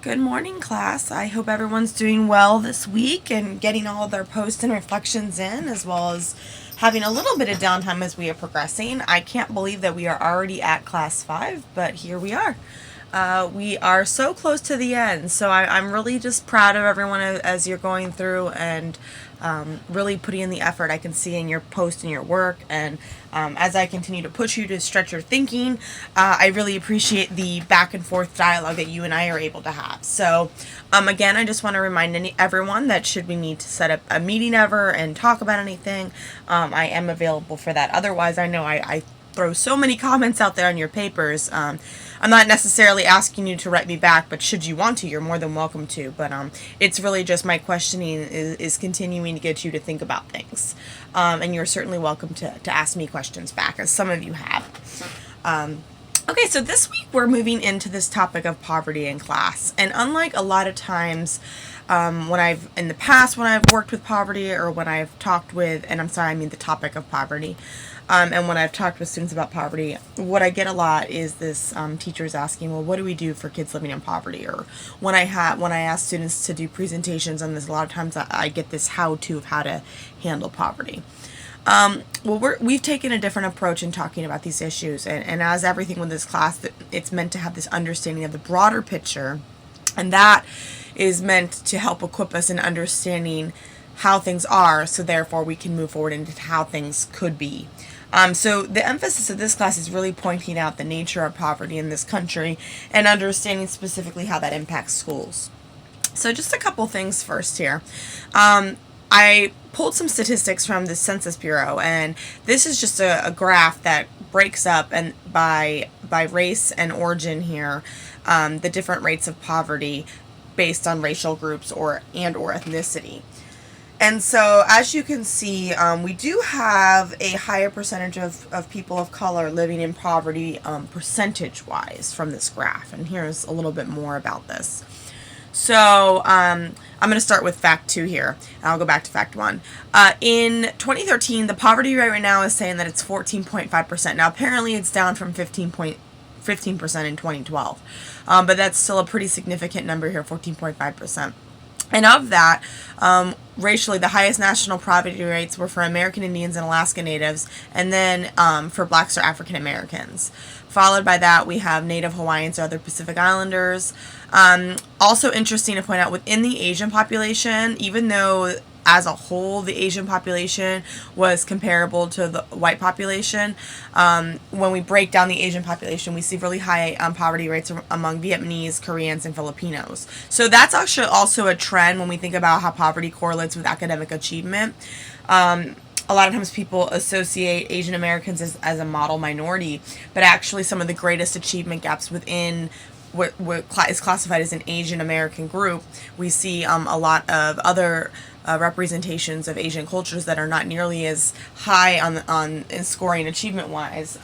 Good morning, class. I hope everyone's doing well this week and getting all of their posts and reflections in, as well as having a little bit of downtime as we are progressing. I can't believe that we are already at class 5, but here we are. We are so close to the end, so I'm really just proud of everyone as you're going through and really putting in the effort. I can see in your post and your work, and as I continue to push you to stretch your thinking, I really appreciate the back and forth dialogue that you and I are able to have. So again, I just want to remind everyone that should we need to set up a meeting ever and talk about anything, I am available for that. Otherwise, I know I throw so many comments out there on your papers. I'm not necessarily asking you to write me back, but should you want to, you're more than welcome to. But it's really just my questioning is continuing to get you to think about things. And you're certainly welcome to ask me questions back, as some of you have. Okay, so this week we're moving into this topic of poverty in class. And unlike a lot of times when I've worked with poverty, or when I've talked with, and I'm sorry, I mean the topic of poverty, and when I've talked with students about poverty, what I get a lot is this teachers asking, well, what do we do for kids living in poverty? Or when I ask students to do presentations on this, a lot of times I get this how-to of how to handle poverty. Well, we've taken a different approach in talking about these issues, and as everything with this class, it's meant to have this understanding of the broader picture, and that is meant to help equip us in understanding how things are, so therefore we can move forward into how things could be. So the emphasis of this class is really pointing out the nature of poverty in this country and understanding specifically how that impacts schools. So just a couple things first here. I pulled some statistics from the Census Bureau, and this is just a graph that breaks up and by race and origin here, the different rates of poverty based on racial groups or ethnicity. And so, as you can see, we do have a higher percentage of people of color living in poverty percentage-wise from this graph. And here's a little bit more about this. So, I'm going to start with fact 2 here, and I'll go back to fact 1. In 2013, the poverty rate right now is saying that it's 14.5%. Now, apparently it's down from 15% in 2012. But that's still a pretty significant number here, 14.5%. And of that, racially, the highest national poverty rates were for American Indians and Alaska Natives, and then for blacks or African Americans. Followed by that, we have Native Hawaiians or other Pacific Islanders. Also interesting to point out, within the Asian population, even though as a whole the Asian population was comparable to the white population, when we break down the Asian population, we see really high poverty rates among Vietnamese, Koreans, and Filipinos. So that's actually also a trend when we think about how poverty correlates with academic achievement. A lot of times people associate Asian Americans as a model minority, but actually some of the greatest achievement gaps within what is classified as an Asian American group, we see a lot of other representations of Asian cultures that are not nearly as high on in scoring achievement wise,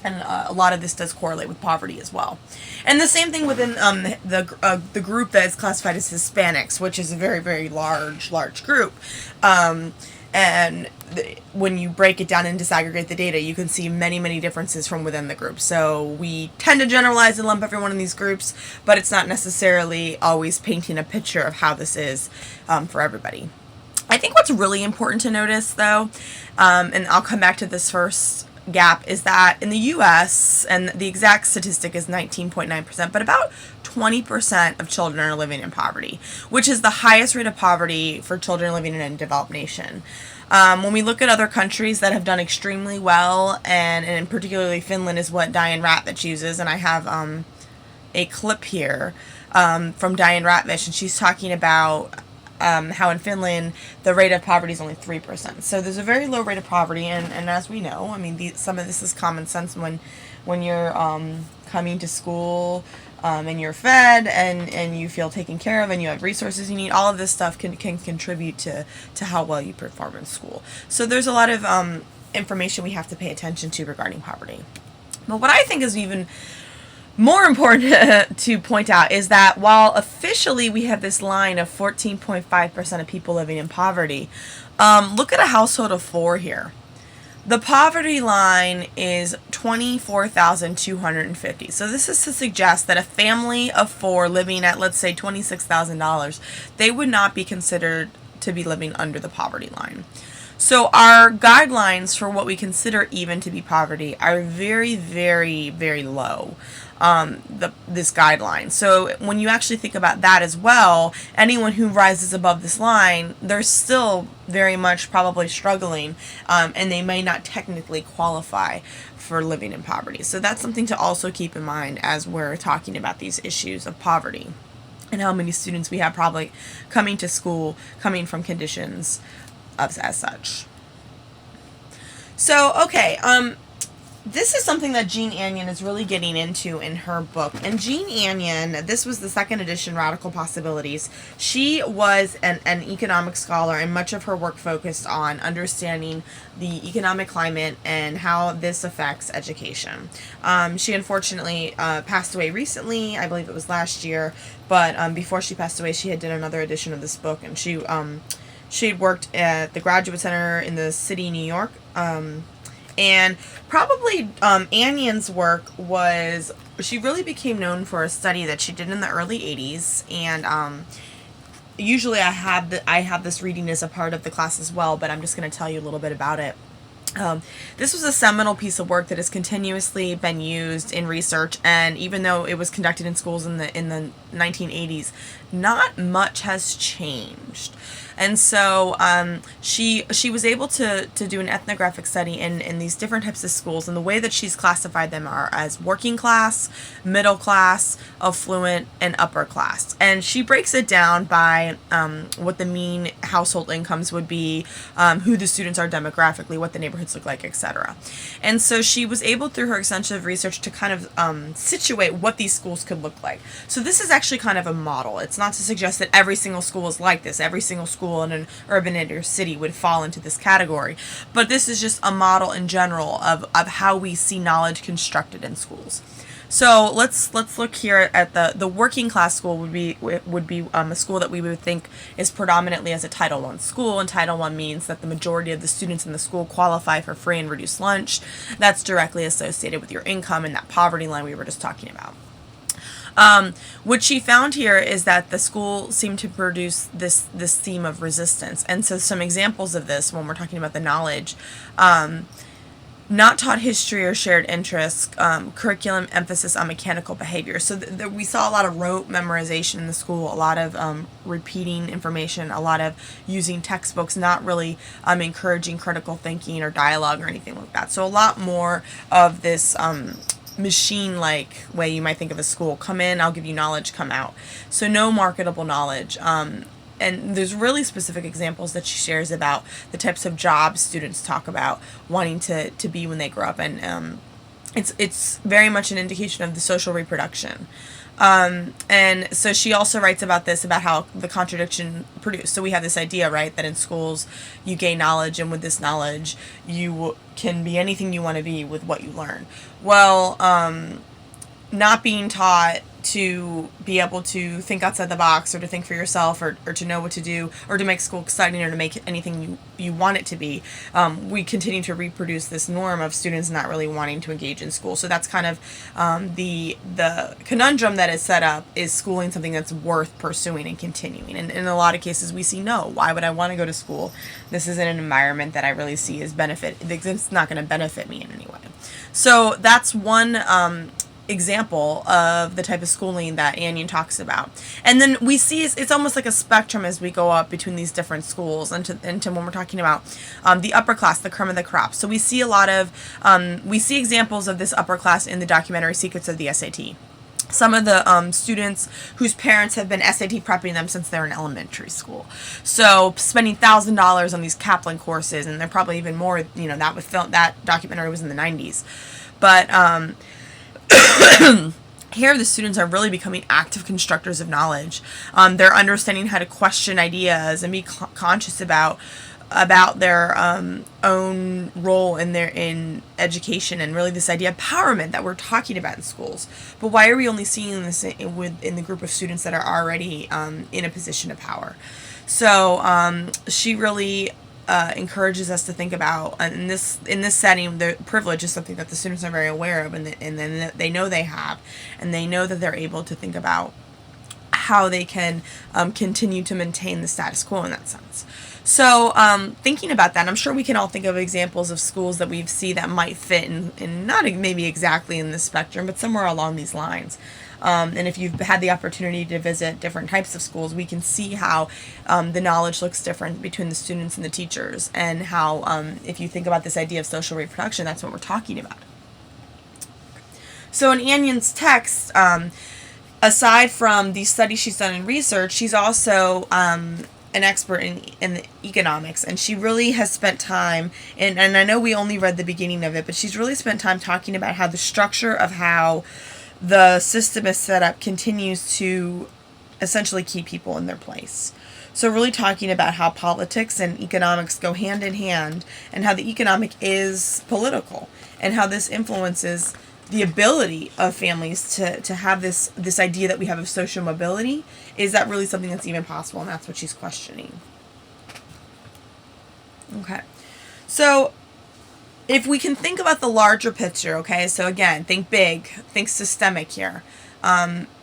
and a lot of this does correlate with poverty as well. And the same thing within the group that is classified as Hispanics, which is a very, very large group. And when you break it down and disaggregate the data, you can see many, many differences from within the group. So we tend to generalize and lump everyone in these groups, but it's not necessarily always painting a picture of how this is for everybody. I think what's really important to notice, though, and I'll come back to this first gap, is that in the U.S., and the exact statistic is 19.9%, but about 20% of children are living in poverty, which is the highest rate of poverty for children living in a developed nation. When we look at other countries that have done extremely well, and particularly Finland is what Diane Ratvish uses, and I have a clip here from Diane Ratvish, and she's talking about how in Finland the rate of poverty is only 3%. So there's a very low rate of poverty, and as we know, I mean, some of this is common sense when you're coming to school, and you're fed, and you feel taken care of, and you have resources you need. All of this stuff can contribute to how well you perform in school. So there's a lot of information we have to pay attention to regarding poverty. But what I think is even more important to point out is that while officially we have this line of 14.5% of people living in poverty, look at a household of 4 here. The poverty line is 24,250. So this is to suggest that a family of 4 living at, let's say, $26,000, they would not be considered to be living under the poverty line. So our guidelines for what we consider even to be poverty are very, very, very low. This guideline. So when you actually think about that as well, anyone who rises above this line, they're still very much probably struggling, and they may not technically qualify for living in poverty. So that's something to also keep in mind as we're talking about these issues of poverty and how many students we have probably coming to school coming from conditions as such. So, okay, this is something that Jean Anyon is really getting into in her book. And Jean Anyon, this was the second edition, Radical Possibilities. She was an economic scholar, and much of her work focused on understanding the economic climate and how this affects education. She unfortunately passed away recently. I believe it was last year. But before she passed away, she had done another edition of this book, and she had worked at the Graduate Center in the city, New York. And probably Anyon's work was, she really became known for a study that she did in the early 80s. And usually I have this reading as a part of the class as well, but I'm just going to tell you a little bit about it. This was a seminal piece of work that has continuously been used in research, and even though it was conducted in schools in the 1980s, not much has changed. And so she was able to do an ethnographic study in these different types of schools, and the way that she's classified them are as working class, middle class, affluent, and upper class. And she breaks it down by what the mean household incomes would be, who the students are demographically, what the neighborhoods look like, etc. And so she was able, through her extensive research, to kind of situate what these schools could look like. So this is actually kind of a model. It's not to suggest that every single school is like this. Every single school in an urban inner city would fall into this category. But this is just a model in general of how we see knowledge constructed in schools. So let's look here at the working class school would be a school that we would think is predominantly as a Title I school, and Title I means that the majority of the students in the school qualify for free and reduced lunch. That's directly associated with your income and that poverty line we were just talking about. What she found here is that the school seemed to produce this theme of resistance. And so some examples of this when we're talking about the knowledge, not taught history or shared interests, curriculum emphasis on mechanical behavior. So we saw a lot of rote memorization in the school, a lot of repeating information, a lot of using textbooks, not really encouraging critical thinking or dialogue or anything like that. So a lot more of this machine-like way you might think of a school. Come in, I'll give you knowledge, come out. So no marketable knowledge. And there's really specific examples that she shares about the types of jobs students talk about wanting to be when they grow up. And it's very much an indication of the social reproduction. And so she also writes about this, about how the contradiction produced. So we have this idea, right, that in schools you gain knowledge, and with this knowledge you can be anything you want to be with what you learn. Well, not being taught to be able to think outside the box, or to think for yourself, or to know what to do, or to make school exciting, or to make anything you want it to be, we continue to reproduce this norm of students not really wanting to engage in school. So that's kind of the conundrum that is set up, is schooling something that's worth pursuing and continuing. And in a lot of cases we see, no, why would I want to go to school? This isn't an environment that I really see as benefit. It's not going to benefit me in any way. So that's one example of the type of schooling that Anyon talks about. And then we see it's almost like a spectrum as we go up between these different schools into when we're talking about the upper class, the creme of the crop. So we see a lot of we see examples of this upper class in the documentary Secrets of the SAT. Some of the students whose parents have been SAT prepping them since they're in elementary school. So spending $1,000 on these Kaplan courses, and they're probably even more, that documentary was in the 90s. But here the students are really becoming active constructors of knowledge. They're understanding how to question ideas and be conscious about their own role in education, and really this idea of empowerment that we're talking about in schools. But why are we only seeing this in the group of students that are already in a position of power? So she really encourages us to think about, and in this setting, the privilege is something that the students are very aware of, and then they know they have, and they know that they're able to think about how they can continue to maintain the status quo in that sense. So thinking about that, I'm sure we can all think of examples of schools that we see that might fit in not maybe exactly in this spectrum, but somewhere along these lines. And if you've had the opportunity to visit different types of schools, we can see how the knowledge looks different between the students and the teachers, and how if you think about this idea of social reproduction, that's what we're talking about. So in Annion's text, aside from the studies she's done in research, she's also an expert in economics, and she really has spent time, and I know we only read the beginning of it, but she's really spent time talking about how the structure of how the system is set up continues to essentially keep people in their place. So really talking about how politics and economics go hand in hand, and how the economic is political, and how this influences the ability of families to have this idea that we have of social mobility. Is that really something that's even possible? And that's what she's questioning. Okay. So if we can think about the larger picture, okay, so again, think big, think systemic here.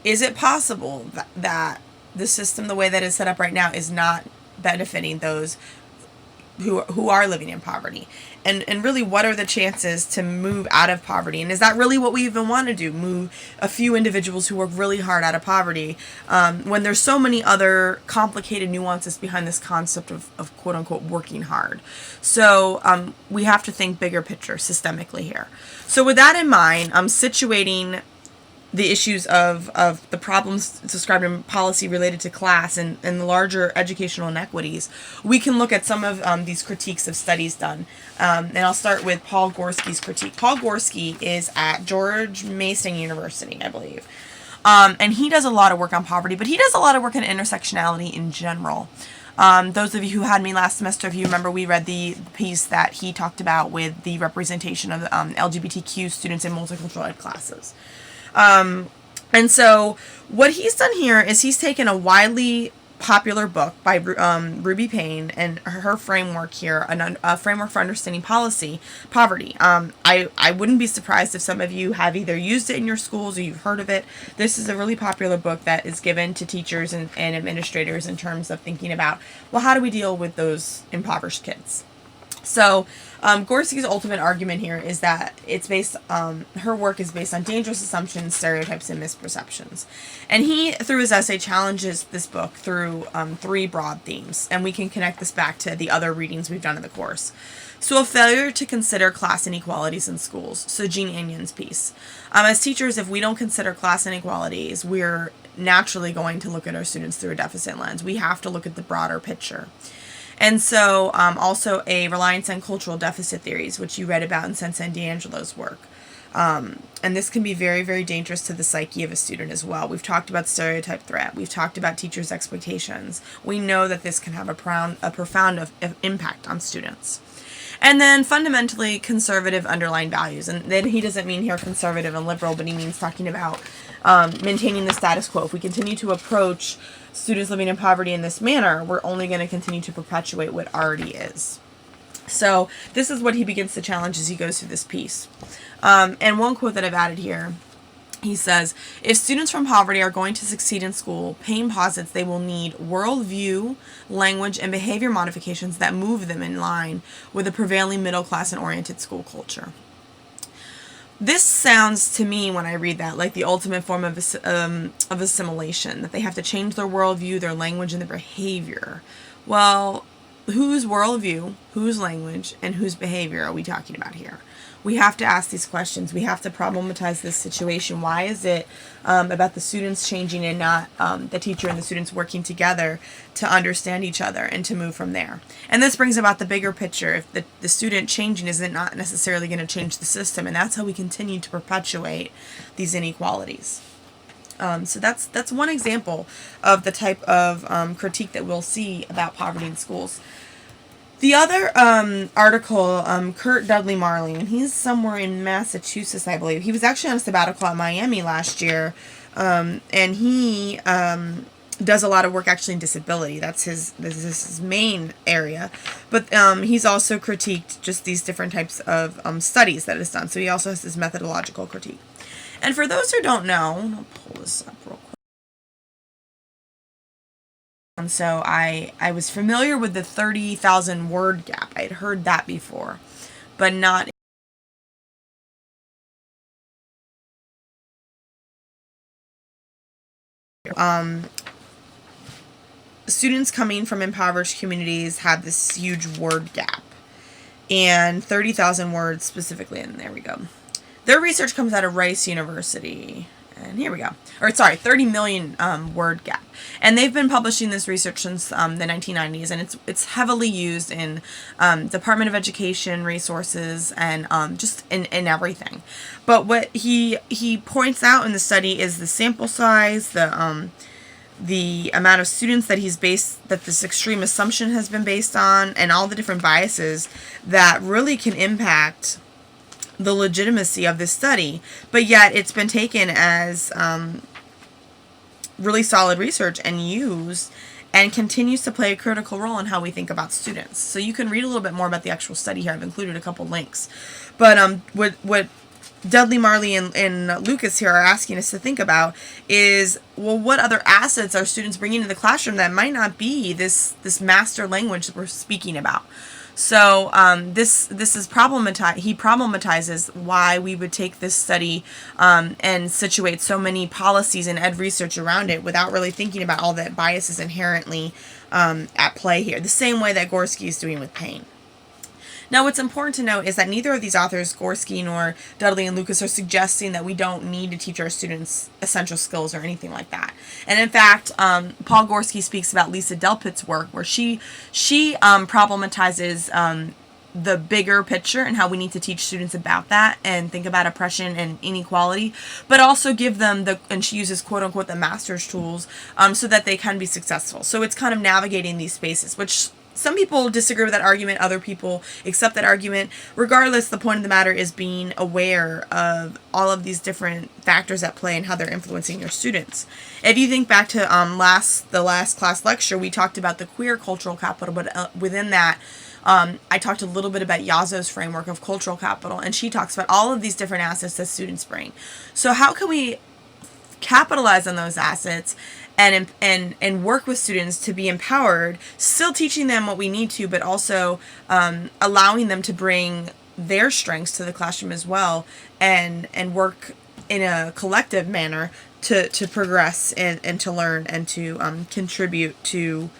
Is it possible that the system, the way that it's set up right now, is not benefiting those who are living in poverty? And really, what are the chances to move out of poverty? And is that really what we even want to do? Move a few individuals who work really hard out of poverty, when there's so many other complicated nuances behind this concept of quote unquote working hard. So we have to think bigger picture systemically here. So with that in mind, I'm situating the issues of the problems described in policy related to class and the larger educational inequities. We can look at some of these critiques of studies done. And I'll start with Paul Gorski's critique. Paul Gorski is at George Mason University, I believe. And he does a lot of work on poverty, but he does a lot of work on intersectionality in general. Those of you who had me last semester, if you remember, we read the piece that he talked about with the representation of LGBTQ students in multicultural ed classes. And so what he's done here is he's taken a widely popular book by Ruby Payne and her framework here, a framework for understanding poverty. I wouldn't be surprised if some of you have either used it in your schools or you've heard of it. This is a really popular book that is given to teachers and administrators in terms of thinking about, well, how do we deal with those impoverished kids? So Gorski's ultimate argument here is that it's based, her work is based on dangerous assumptions, stereotypes, and misperceptions. And he, through his essay, challenges this book through 3 broad themes. And we can connect this back to the other readings we've done in the course. So a failure to consider class inequalities in schools. So Jean Annion's piece. As teachers, if we don't consider class inequalities, we're naturally going to look at our students through a deficit lens. We have to look at the broader picture. And so also a reliance on cultural deficit theories, which you read about in Sensei D'Angelo's work. And this can be very, very dangerous to the psyche of a student as well. We've talked about stereotype threat. We've talked about teachers' expectations. We know that this can have a profound impact on students. And then fundamentally conservative underlying values. And then he doesn't mean here conservative and liberal, but he means talking about maintaining the status quo. If we continue to approach students living in poverty in this manner, we're only going to continue to perpetuate what already is. So this is what he begins to challenge as he goes through this piece. And one quote that I've added here, he says, if students from poverty are going to succeed in school, Payne posits they will need worldview, language, and behavior modifications that move them in line with the prevailing middle class and oriented school culture. This sounds to me, when I read that, like the ultimate form of assimilation, that they have to change their worldview, their language, and their behavior. Well, whose worldview, whose language, and whose behavior are we talking about here? We have to ask these questions. We have to problematize this situation. Why is it about the students changing and not the teacher and the students working together to understand each other and to move from there? And this brings about the bigger picture. If the student changing isn't not necessarily going to change the system, and that's how we continue to perpetuate these inequalities. So that's one example of the type of critique that we'll see about poverty in schools. The other article, Kurt Dudley Marley, and he's somewhere in Massachusetts, I believe. He was actually on a sabbatical at Miami last year, and he does a lot of work actually in disability. This is his main area. But he's also critiqued just these different types of studies that is done. So he also has this methodological critique. And for those who don't know, I'll pull this up real quick. And so I was familiar with the 30,000 word gap. I had heard that before, but not students coming from impoverished communities have this huge word gap, and 30,000 words specifically, and there we go. Their research comes out of Rice University, and here we go. Or sorry, 30 million word gap. And they've been publishing this research since the 1990s, and it's heavily used in Department of Education resources and just in everything. But what he points out in the study is the sample size, the amount of students that that this extreme assumption has been based on, and all the different biases that really can impact the legitimacy of this study, but yet it's been taken as really solid research and used and continues to play a critical role in how we think about students. So you can read a little bit more about the actual study here. I've included a couple links. But what Dudley, Marley, and Lucas here are asking us to think about is, well, what other assets are students bringing to the classroom that might not be this master language that we're speaking about? So this is he problematizes why we would take this study and situate so many policies and ed research around it without really thinking about all the biases inherently at play here, the same way that Gorski is doing with pain. Now, what's important to note is that neither of these authors, Gorski nor Dudley and Lucas, are suggesting that we don't need to teach our students essential skills or anything like that. And in fact, Paul Gorski speaks about Lisa Delpit's work, where she problematizes the bigger picture and how we need to teach students about that and think about oppression and inequality, but also give them and she uses quote unquote the master's tools so that they can be successful. So it's kind of navigating these spaces, which some people disagree with that argument, other people accept that argument. Regardless, the point of the matter is being aware of all of these different factors at play and how they're influencing your students. If you think back to the last class lecture, we talked about the queer cultural capital, but within that, I talked a little bit about Yazzo's framework of cultural capital, and she talks about all of these different assets that students bring. So how can we capitalize on those assets and work with students to be empowered, still teaching them what we need to, but also allowing them to bring their strengths to the classroom as well, and work in a collective manner to progress and to learn and to contribute to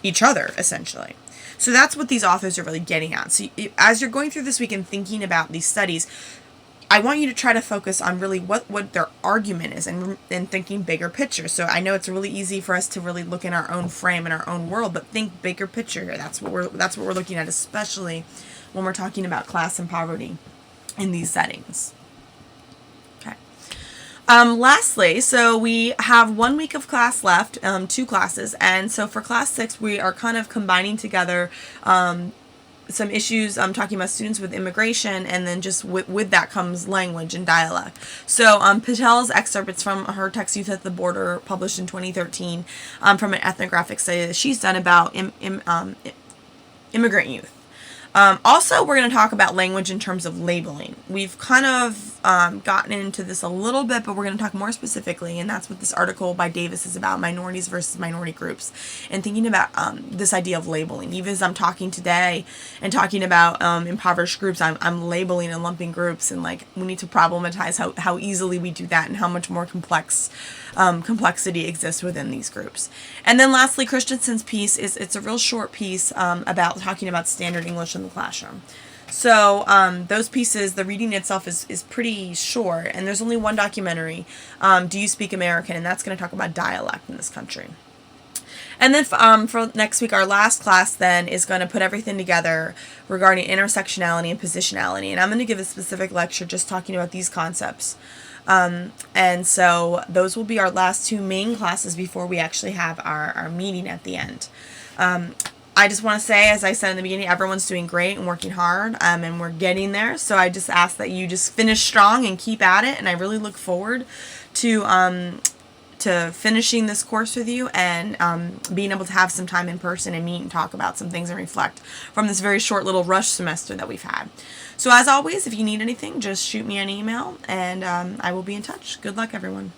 each other, essentially. So that's what these authors are really getting at. So as you're going through this week and thinking about these studies, I want you to try to focus on really what their argument is and thinking bigger picture. So I know it's really easy for us to really look in our own frame and our own world, but think bigger picture here. That's what we're looking at, especially when we're talking about class and poverty in these settings. Okay. Lastly, so we have 1 week of class left, 2 classes, and so for class 6 we are kind of combining together some issues talking about students with immigration, and then just with that comes language and dialect. So Patel's excerpt, it's from her text, Youth at the Border, published in 2013, from an ethnographic study that she's done about immigrant youth. Also, we're going to talk about language in terms of labeling. We've kind of gotten into this a little bit, but we're going to talk more specifically, and that's what this article by Davis is about, minorities versus minority groups, and thinking about this idea of labeling. Even as I'm talking today and talking about impoverished groups, I'm labeling and lumping groups, and like we need to problematize how easily we do that and how much more complexity exists within these groups. And then lastly, Christensen's piece it's a real short piece about talking about standard English in the classroom. So those pieces, the reading itself is pretty short, and there's only one documentary, Do You Speak American? And that's going to talk about dialect in this country. And then for next week, our last class then is going to put everything together regarding intersectionality and positionality. And I'm going to give a specific lecture just talking about these concepts. And so those will be our last 2 main classes before we actually have our meeting at the end. I just want to say, as I said in the beginning, everyone's doing great and working hard, and we're getting there. So I just ask that you just finish strong and keep at it. And I really look forward to to finishing this course with you and being able to have some time in person and meet and talk about some things and reflect from this very short little rush semester that we've had. So as always, if you need anything, just shoot me an email and I will be in touch. Good luck, everyone.